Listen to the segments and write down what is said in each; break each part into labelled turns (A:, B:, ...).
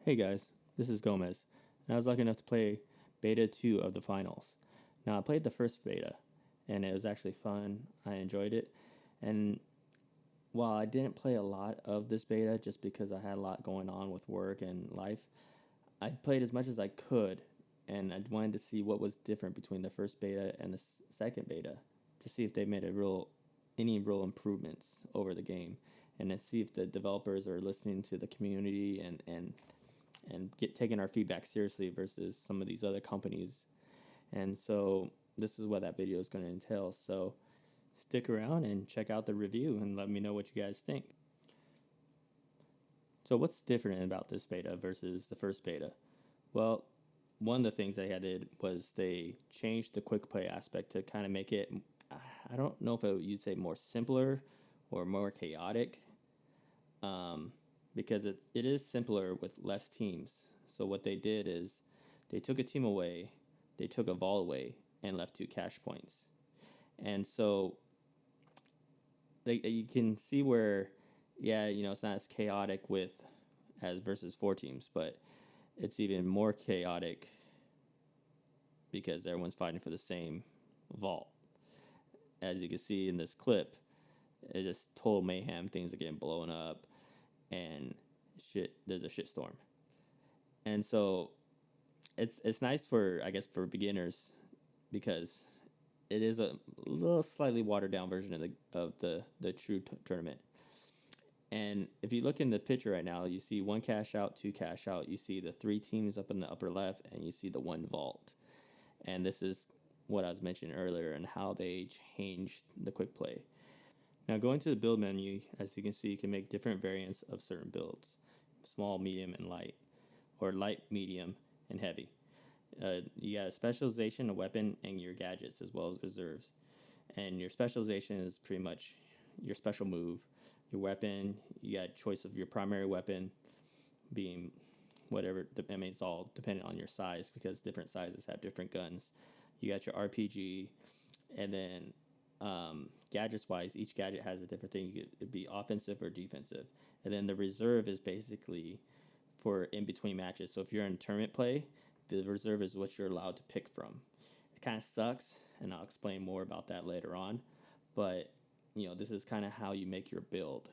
A: Hey guys, this is Gomez, and I was lucky enough to play Beta 2 of the finals. Now, I played the first beta, and it was actually fun. I enjoyed it. And while I didn't play a lot of this beta just because I had a lot going on with work and life, I played as much as I could, and I wanted to see what was different between the first beta and the second beta to see if they made any real improvements over the game, and to see if the developers are listening to the community and get taking our feedback seriously versus some of these other companies. And so this is what that video is going to entail. So stick around and check out the review and let me know what you guys think. So what's different about this beta versus the first beta? Well, one of the things they did was they changed the quick play aspect to kind of make it, I don't know if you'd say more simpler or more chaotic, because it is simpler with less teams. So what they did is they took a team away, they took a vault away, and left 2 cash points. And so you can see where, yeah, it's not as chaotic as versus 4 teams, but it's even more chaotic because everyone's fighting for the same vault. As you can see in this clip, it's just total mayhem. Things are getting blown up, and there's a shitstorm. And so it's nice for, I guess, for beginners, because it is a little slightly watered down version of the true tournament. And if you look in the picture right now, you see 1 cash out, 2 cash out. You see the 3 teams up in the upper left, and you see the 1 vault. And this is what I was mentioning earlier and how they changed the quick play. Now, going to the build menu, as you can see, you can make different variants of certain builds: small, medium, and light, or light, medium, and heavy. You got a specialization, a weapon, and your gadgets, as well as reserves. And your specialization is pretty much your special move. Your weapon, you got choice of your primary weapon being whatever. I mean, it's all dependent on your size, because different sizes have different guns. You got your RPG, and then gadgets wise, each gadget has a different thing. You could be offensive or defensive. And then the reserve is basically for in between matches. So if you're in tournament play, the reserve is what you're allowed to pick from. It kind of sucks, and I'll explain more about that later on. But this is kind of how you make your build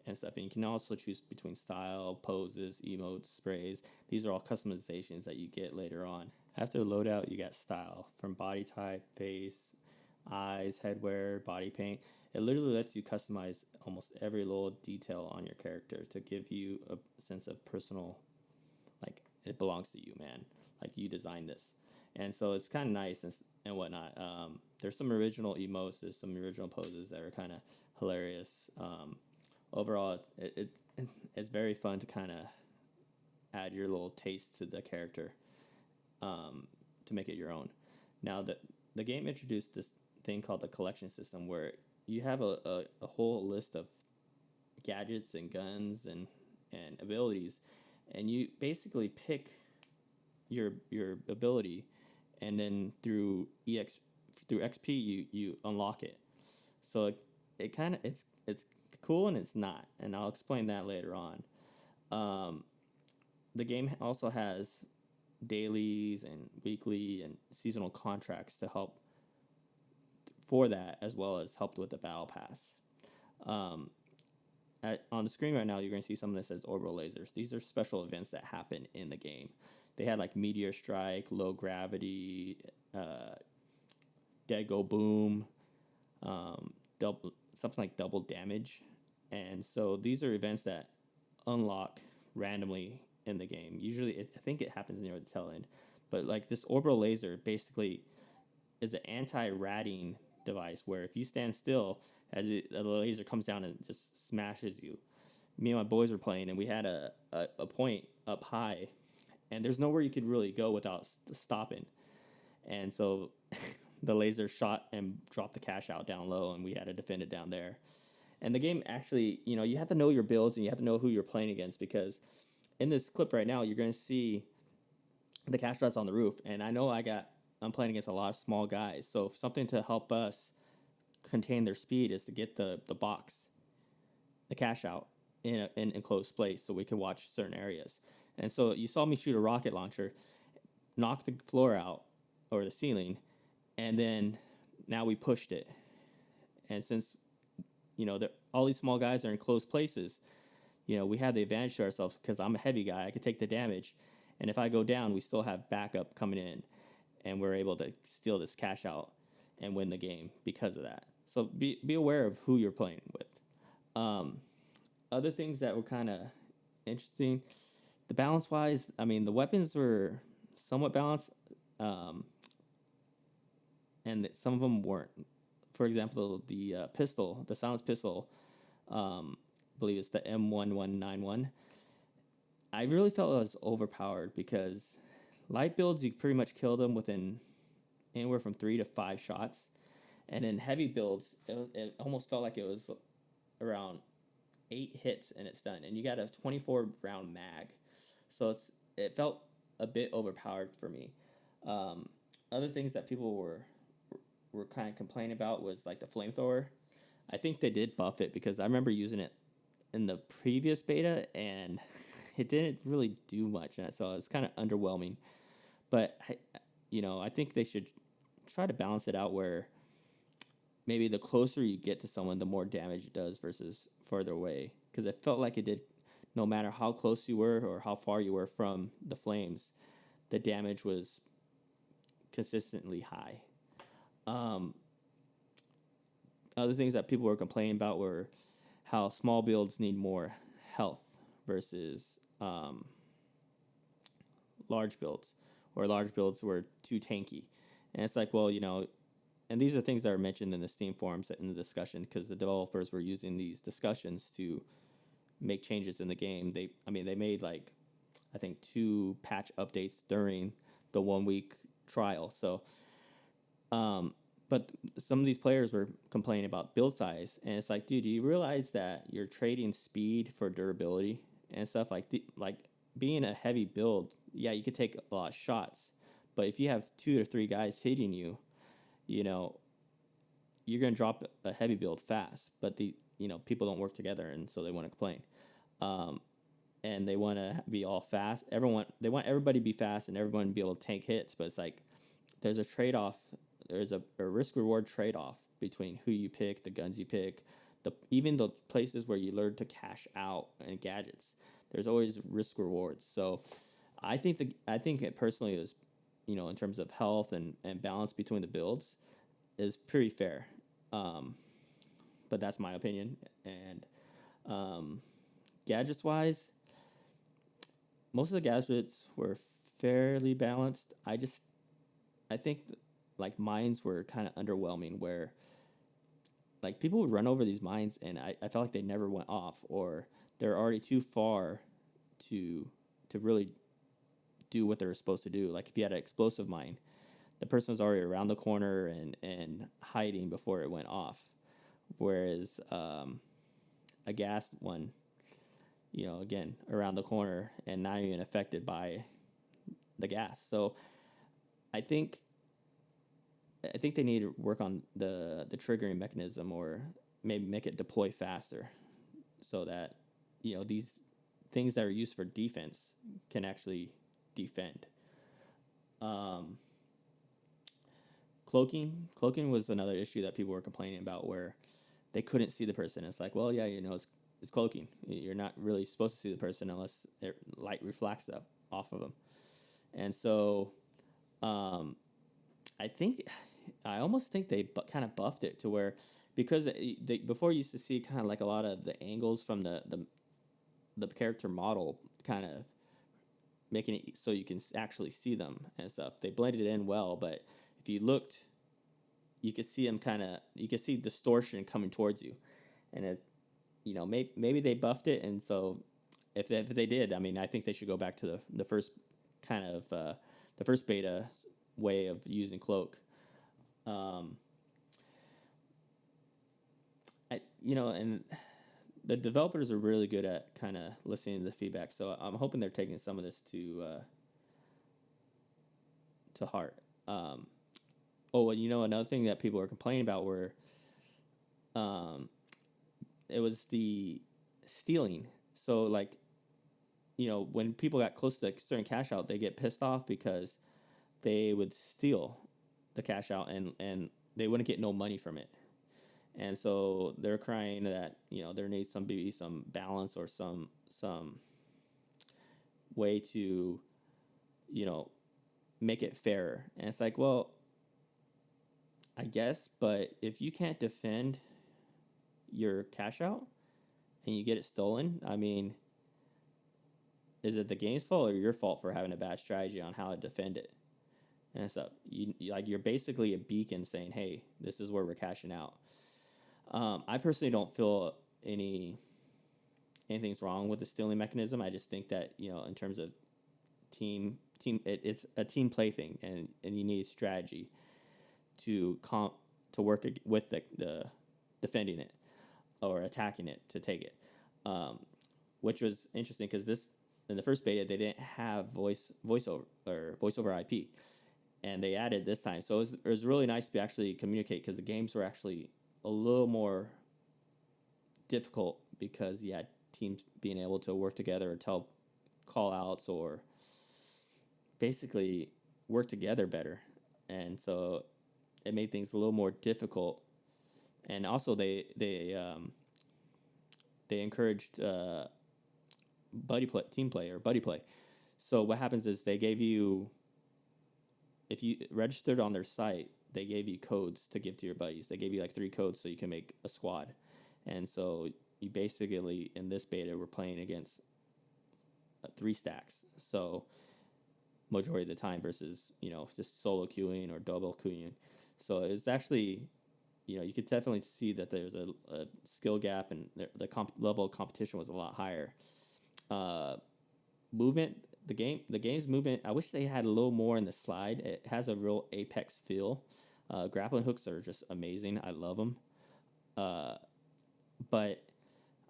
A: and stuff. And you can also choose between style, poses, emotes, sprays. These are all customizations that you get later on. After the loadout, you got style, from body type, face, eyes, headwear, body paint. It literally lets you customize almost every little detail on your character to give you a sense of personal, like, it belongs to you, man. Like, you designed this. And so it's kind of nice and whatnot. There's some original emotes, there's some original poses that are kind of hilarious. Overall, it's very fun to kind of add your little taste to the character, to make it your own. Now, the game introduced this thing called the collection system, where you have a whole list of gadgets and guns and abilities, and you basically pick your ability, and then through XP you unlock it. So it kind of it's cool and it's not, and I'll explain that later on. The game also has dailies and weekly and seasonal contracts to help for that, as well as helped with the battle pass. On the screen right now, you're going to see something that says orbital lasers. These are special events that happen in the game. They had like meteor strike, low gravity, dead go boom, something like double damage. And so these are events that unlock randomly in the game. Usually, I think it happens near the tail end. But like this orbital laser basically is an anti-ratting device, where if you stand still, the laser comes down and just smashes you. Me and my boys were playing, and we had a point up high, and there's nowhere you could really go without stopping. And so the laser shot and dropped the cash out down low, and we had to defend it down there. And the game actually, you have to know your builds, and you have to know who you're playing against, because in this clip right now, you're going to see the cash shots on the roof. And I know I'm playing against a lot of small guys. So if something to help us contain their speed is to get the box, the cash out, in an enclosed place so we could watch certain areas. And so you saw me shoot a rocket launcher, knock the floor out or the ceiling, and then now we pushed it. And since all these small guys are in close places, we have the advantage to ourselves because I'm a heavy guy. I could take the damage, and if I go down, we still have backup coming in, and we're able to steal this cash out and win the game because of that. So be aware of who you're playing with. Um, Other things that were kind of interesting, the balance wise, I mean, the weapons were somewhat balanced, um, and some of them weren't. For example, the pistol, the silenced pistol, I believe it's the M1191. I really felt it was overpowered because light builds, you pretty much kill them within anywhere from 3 to 5 shots, and in heavy builds, it almost felt like it was around 8 hits and it's done. And you got a 24 round mag, so it felt a bit overpowered for me. Um, Other things that people were kind of complaining about was like the flamethrower. I think they did buff it because I remember using it in the previous beta and it didn't really do much, and so it was kind of underwhelming. But I think they should try to balance it out where maybe the closer you get to someone, the more damage it does versus further away. Because it felt like it did, no matter how close you were or how far you were from the flames, the damage was consistently high. Um, Other things that people were complaining about were how small builds need more health versus large builds, or large builds were too tanky. And it's like, well, and these are things that are mentioned in the Steam forums in the discussion because the developers were using these discussions to make changes in the game. They made like I think 2 patch updates during the 1 week trial. So, but some of these players were complaining about build size, and it's like, dude, do you realize that you're trading speed for durability and stuff like being a heavy build? Yeah, you could take a lot of shots, but if you have 2 or 3 guys hitting you, you know, you're gonna drop a heavy build fast. But people don't work together, and so they want to complain. Um, and they want to be all fast. They want everybody to be fast and everyone to be able to tank hits. But it's like there's a trade off. There's a risk reward trade off between who you pick, the guns you pick, even the places where you learn to cash out and gadgets. There's always risk rewards. So I think it personally is, in terms of health and balance between the builds, is pretty fair. Um, but that's my opinion. And um, gadgets wise, most of the gadgets were fairly balanced. I think like mines were kind of underwhelming where like people would run over these mines and I felt like they never went off, or they're already too far to really do what they were supposed to do. Like if you had an explosive mine, the person was already around the corner and hiding before it went off. Whereas a gas one, again, around the corner and not even affected by the gas. So I think they need to work on the triggering mechanism, or maybe make it deploy faster, so that these things that are used for defense can actually defend. Um, cloaking was another issue that people were complaining about, where they couldn't see the person. It's like, well, yeah, it's cloaking. You're not really supposed to see the person unless light reflects stuff off of them. And so I almost think they kind of buffed it to where, because they before you used to see kind of like a lot of the angles from the character model, kind of making it so you can actually see them and stuff. They blended it in well, but if you looked, you could see them you could see distortion coming towards you, and maybe they buffed it. And so if they did, I mean, I think they should go back to the first kind of the first beta way of using cloak. Um, and the developers are really good at kind of listening to the feedback. So I'm hoping they're taking some of this to heart. Another thing that people were complaining about were, it was the stealing. So like, when people got close to a certain cash out, they get pissed off because they would steal the cash out, and they wouldn't get no money from it. And so they're crying that there needs some balance or some way to you know make it fairer. And it's like, well, I guess, but if you can't defend your cash out and you get it stolen, I mean, is it the game's fault or your fault for having a bad strategy on how to defend it? And so you're basically a beacon saying, hey, this is where we're cashing out. I personally don't feel anything's wrong with the stealing mechanism. I just think that in terms of it's a team play thing, and you need strategy to work with the defending it or attacking it to take it, which was interesting because this in the first beta they didn't have voiceover IP, and they added this time. So it was really nice to actually communicate because the games were actually a little more difficult because you had teams being able to work together or tell call outs or basically work together better. And so it made things a little more difficult. And also they encouraged team play or buddy play. So what happens is they gave you, if you registered on their site, they gave you codes to give to your buddies. They gave you like 3 codes so you can make a squad. And so you basically, in this beta, we're playing against 3 stacks. So majority of the time versus, just solo queuing or double queuing. So it's actually, you could definitely see that there's a skill gap, and the level of competition was a lot higher. Movement, the game's movement, I wish they had a little more in the slide. It has a real Apex feel. Grappling hooks are just amazing. I love them. But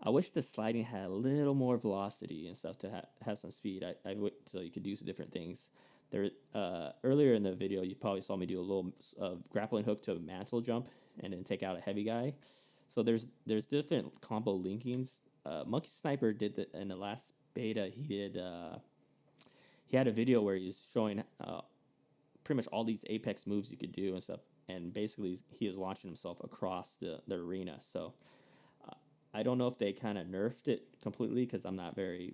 A: I wish the sliding had a little more velocity and stuff to have some speed. So you could do some different things. There, earlier in the video, you probably saw me do a little grappling hook to a mantle jump and then take out a heavy guy. So there's different combo linkings. Monkey Sniper did that in the last beta. He had a video where he's showing pretty much all these Apex moves you could do and stuff. And basically, he is launching himself across the arena. So I don't know if they kind of nerfed it completely because I'm not very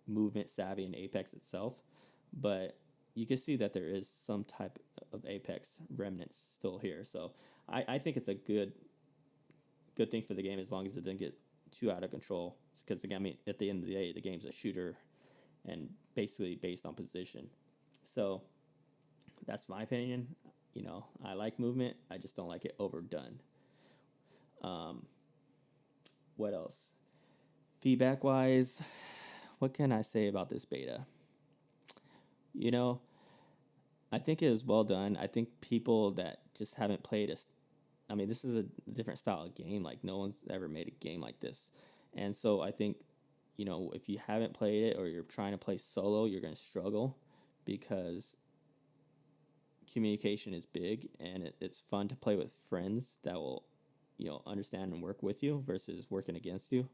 A: movement savvy in Apex itself. But you can see that there is some type of Apex remnants still here. So I think it's a good thing for the game as long as it didn't get too out of control. Because, I mean, at the end of the day, the game's a shooter and basically based on position. So that's my opinion. I like movement. I just don't like it overdone. What else? Feedback wise, what can I say about this beta? I think it was well done. I think people that just haven't played this is a different style of game. Like, no one's ever made a game like this. And so I think, if you haven't played it or you're trying to play solo, you're going to struggle because communication is big, and it's fun to play with friends that will, understand and work with you versus working against you.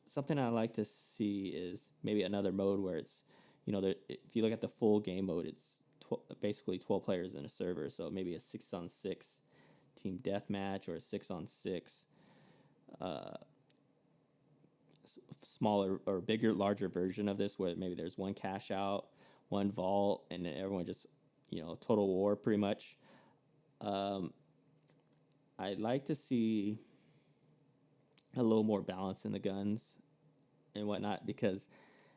A: Something I like to see is maybe another mode where it's, if you look at the full game mode, it's basically 12 players in a server. So maybe a 6-on-6 team deathmatch or a 6-on-6 smaller or bigger, larger version of this where maybe there's one cash out, one vault, and then everyone just, total war pretty much. I'd like to see a little more balance in the guns and whatnot because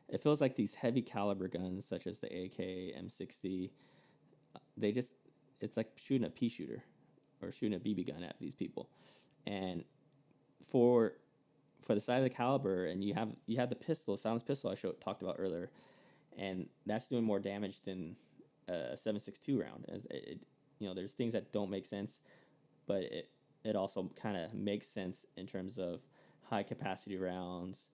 A: it feels like these heavy caliber guns such as the AK, M60, it's like shooting a pea shooter or shooting a BB gun at these people. And for the size of the caliber, and you have the pistol, silenced pistol I talked about earlier, and that's doing more damage than a 7.62 round. There's things that don't make sense, but it also kind of makes sense in terms of high capacity rounds,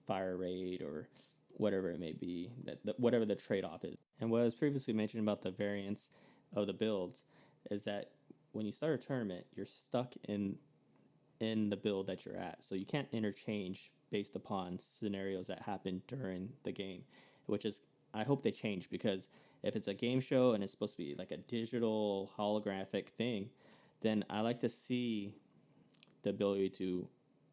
A: fire rate, or whatever it may be, whatever the trade-off is. And what I was previously mentioning about the variance of the builds is that when you start a tournament, you're stuck in in the build that you're at. So you can't interchange based upon scenarios that happen during the game, which is, I hope they change, because if it's a game show and it's supposed to be like a digital holographic thing, then I like to see the ability to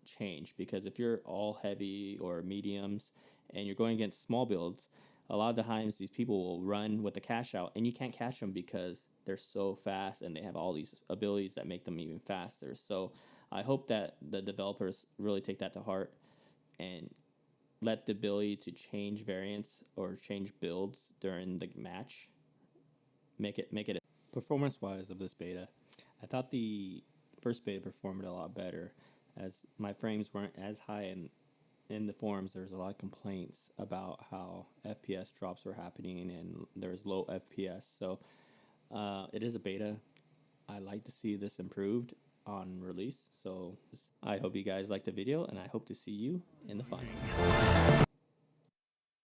A: change, because if you're all heavy or mediums and you're going against small builds, a lot of the times these people will run with the cash out and you can't catch them because they're so fast and they have all these abilities that make them even faster. So I hope that the developers really take that to heart and let the ability to change variants or change builds during the match make it performance wise of this beta. I thought the first beta performed a lot better, as my frames weren't as high, and in the forums there was a lot of complaints about how FPS drops were happening and there was low FPS. So it is a beta. I like to see this improved on release. So I hope you guys liked the video, and I hope to see you in the finals.